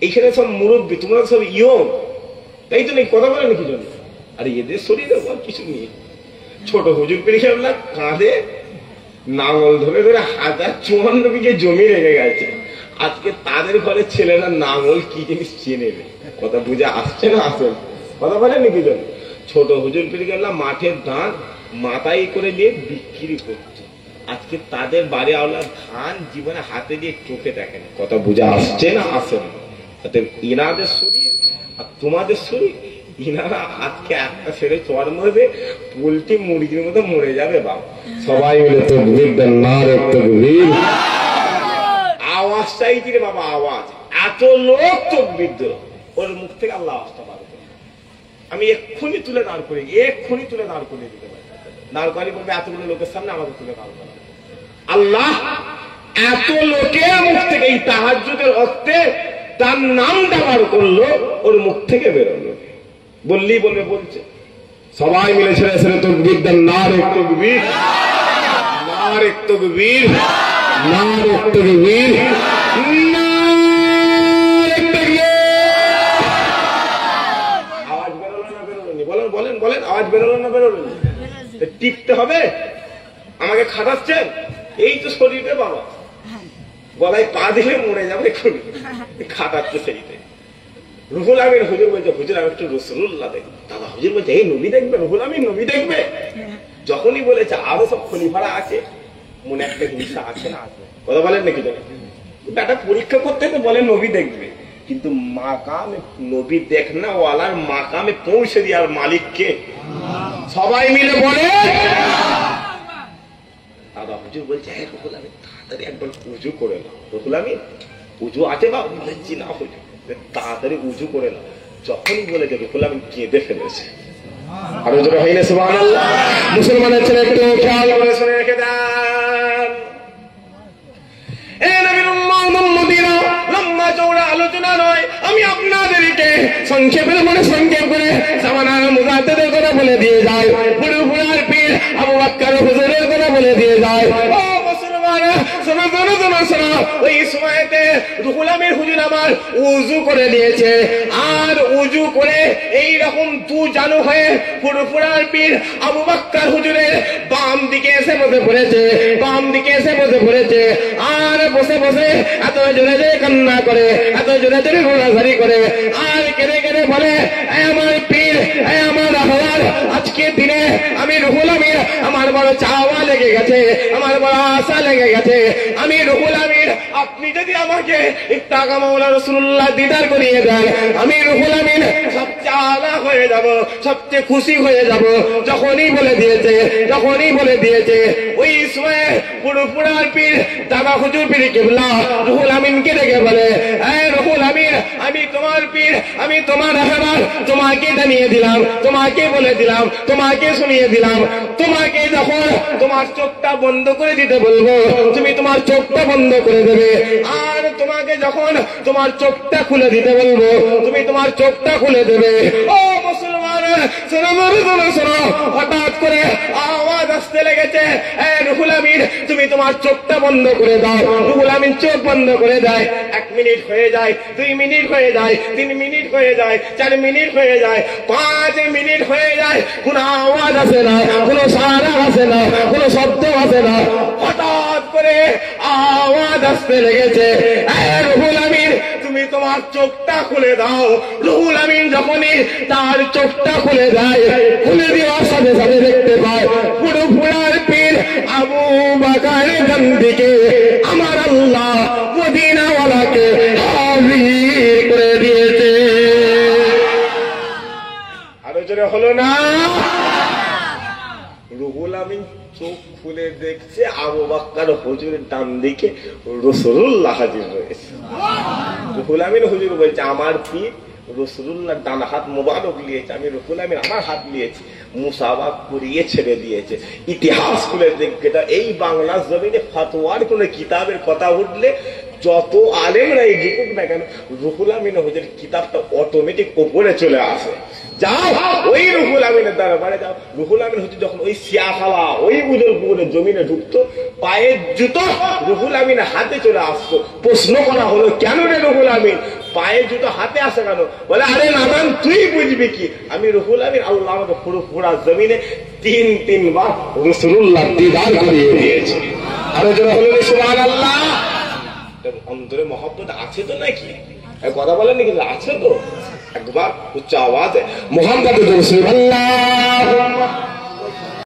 এইখানে সব মুরব্বী, তোমরা সব ইয়ং, তাই তো নেই কথা বলেন কি জন্য? আরে এদের শরীরে বল কিছু নেই। ছোট হুজুর পেরিয়ে কাঁধে নাঙল ধরে ধরে 1054 বিঘে জমি রেখে গেছে। আজকে তাদের ঘরে ছেলেরা নাঙল কি জিনিস চেনে নেবে। কথা বুঝে আসছে না? আসেন কথা বলেন কি জন্য? ছোট হুজুর পেরিয়ে মাঠের ধান মাথায় করে নিয়ে বিক্রি করছে। আজকে তাদের বাড়ি আওলা ধান জীবনে হাতে দিয়ে চোখে দেখেন। কথা বুঝে আসছে না? আসেন। ইনাদের শরীর আর তোমাদের শরীর, ইনারা আজকে একটা ছেড়ে চর মরবে, পোল্ট্রি মুরগির মতো মরে যাবে। বাবা সবাই মিলে তাকবীর দেন, নারে তাকবীর। আওয়াজ চাইছি রে বাবা, আওয়াজ এত লোক চোখ বিদ্ধ, ওর মুখ থেকে আল্লাহ আওয়াজটা বার করে। আমি এক্ষুনি তুলে দাঁড় করি, এক্ষুনি তুলে দাঁড় করে দিতে পারি। দাঁড় করি বলবে এতগুলো লোকের সামনে আমাকে তুলে দাঁড় করা। আল্লাহ এত লোকের মুখ থেকে এই তাহাজ্জুদের অর্থে তার নামটা বার করলো, ওর মুখ থেকে বেরোলো। বললেই বলবে, বলছে সবাই মিলে ছেড়ে ছেড়ে তাকবীর দেন, নারে তাকবীর, নারে তাকবীর, নারে তাকবীর, নারে তাকবীর। আওয়াজ বেরোলো না বেরোলো? বলেন বলেন বলেন, আওয়াজ বেরোলো না বেরোলো? টিপতে হবে? আমাকে খাটাচ্ছেন? এই তো শরীরে বাবা, গলায় পা দিলে মরে যাবে, খাটাচ্ছে সেইটাই। রুহুল আমিন হুজুর বলছে, হুজুর আমি একটু রাসূলুল্লাহ দেখবো। দাদা হুজুর বলছে, এই নবী দেখবে? রুহুল আমিন নবী দেখবে? যখনই বলেছে আরো সব খলিফারা আছে, মনে একটা হিংসা আছে না? আছে। কথা বলেন নাকি? একটা পরীক্ষা করতে তো বলে নবী দেখবে, কিন্তু মাকামে নবী দেখনা ওয়ালার মাকামে পৌঁছে দেওয়ার মালিককে সবাই মিলে বলে। দাদা হুজুর বলছে, হ্যাঁ রুহুল আমিন তাড়াতাড়ি একবার উজু করে নাও। রুহুল আমিন উজু আছে বা? বলছি না হুজুর, তাড়াতাড়ি উজু করে নাও। যখনই বলেছে রুহুল আমিন কেঁদে ফেলেছে। আরো জোরে হইলে সুবহানাল্লাহ। মুসলমানের ছেলে একটু খেয়াল করে শুনে রেখে দেন। লম্বা চৌড়া আলোচনা নয়, আমি আপনাদেরকে সংক্ষেপের মনে সংক্ষেপ করে জামানার মুজাদ্দিদের কথা বলে দিয়ে যাই, ফুরফুরার পীর আবু বকর হুজুরের কথা বলে দিয়ে যায়। ও মুসলমান, শোনো শোনো শোনো শোনো, ওই সময়তে রুহুল আমিন হুজুর আমার উজু করে দিয়েছে, আর উজু করে এই রকম তু জানু হয়ে ফুরফুরার পীর আবু বকর হুজুরের বাম দিকে এসে বসে পড়েছে, বাম দিকে এসে বসে পড়েছে। আর বসে বসে এত জোরে জোরে কান্না করে, এত জোরে জোরে ঘোরাঘুরি করে, আর কেঁদে কেঁদে বলে, আমার পীর, আমার আহ্লাদ, আজকে দিনে আমি রুহুল আমিন, আমার বড় চাওয়া লেগে গেছে, আমার বড় আশা লেগে গেছে। আমি রুহুল আমিন, আপনি যদি আমাকে ইত্তাকা মাওলা রাসূলুল্লাহ দিদার করিয়ে দেন, আমি রুহুল আমিন সবচেয়ে আলা হয়ে যাব, সবচেয়ে খুশি হয়ে যাব। যখনই বলে দিয়েছে, যখনই বলে দিয়েছে, ওই সময় ফুরফুরার পীর দাদা হুজুর পীর কিবলা রুহুল আমিনকে ডেকে বলে, এই রুহুল আমিন, আমি তোমার পীর, আমি তোমার রাহবার, তোমাকে জানিয়ে দিলাম, তোমাকে বলে দিলাম, তোমাকে শুনিয়ে দিলাম, তোমাকে যখন তোমার চোখটা বন্ধ করে দিতে বলবো, তুমি তোমার চোখটা বন্ধ করে দেবে। আর তোমাকে যখন তোমার চোখটা খুলে দিতে বলবো, তুমি তোমার চোখটা খুলে দেবে। ও মুসলমান, শোনো শোনো শোনো, হঠাৎ করে আওয়াজ আসতে লেগেছে, এই রুহুল আমিন তুমি তোমার চোখটা বন্ধ করে দাও। রুহুল আমিন চোখ বন্ধ করে দেয়। 1 মিনিট হয়ে যায়, 2 মিনিট হয়ে যায়, 3 মিনিট হয়ে যায়, 4 মিনিট হয়ে যায়, 5 মিনিট হয়ে যায়, কোন আওয়াজ আসে না, কোন সাড়া আসে না, কোন শব্দ আসে না। হঠাৎ করে আওয়াজ আসতে লেগেছে, এই রুহুল আমিন তুমি তোমার চোখটা খুলে দাও। রুহুল আমিন যখনই তার চোখটা খুলে দেয়, খুলে দেওয়ার সাথে সাথে দেখতে পায় ফুরফুরার পীর আবু বকর গন্দিকে আমার আল্লাহ মদিনাওয়ালাকে হাজির করে দিয়েছে। আরো জোরে হলো না? রুহুল আমিন চোখ খুলে দেখছে আবু বকর হুজুরের ডান দিকে রাসূলুল্লাহ হাজির হয়েছে। রুহুল আমিন হুজুর বলছে, আমার পীর রাসূলুল্লাহ ডান হাত মোবারক নিয়েছে, আমি রুহুল আমিন আমার হাত নিয়েছি, মুসাওয়া করিয়ে ছেড়ে দিয়েছে। ইতিহাস খুলে দেখবে, এই বাংলার জমিনে ফতোয়ার কোন কিতাবের কথা উঠলে যত আলেমরা এই ঢুকুক না কেন, রুহুল আমিন হুজুরের কিতাবটা অটোমেটিক উপরে চলে আসে। যাও ওই রুহুল আমিনের দরবারে যাও। রুহুল আমিন হুজুর যখন ওই সিয়াখালা ওই উদলপুরের জমিনে ঢুকতো, পায়ের জুতো রুহুল আমিনের হাতে চলে আসতো। প্রশ্ন করা হলো, কেন রে রুহুল আমিন পায়ের জুতো হাতে আসে কেন? বলে, আরে নাদান তুই বুঝবি কি, আমি রুহুল আমিন আল্লাহ আমাকে পুরো জমিনে 3 বার রাসূলুল্লাহ দিদার করিয়ে দিয়েছে। আরো যারা হলো সুবহানাল্লাহ। অন্তরে মহব্বত আছে তো নাকি? কথা বলেন নাকি? আছে তো? একবার উচ্চ আওয়াজে মুহাম্মদুর রাসূলুল্লাহ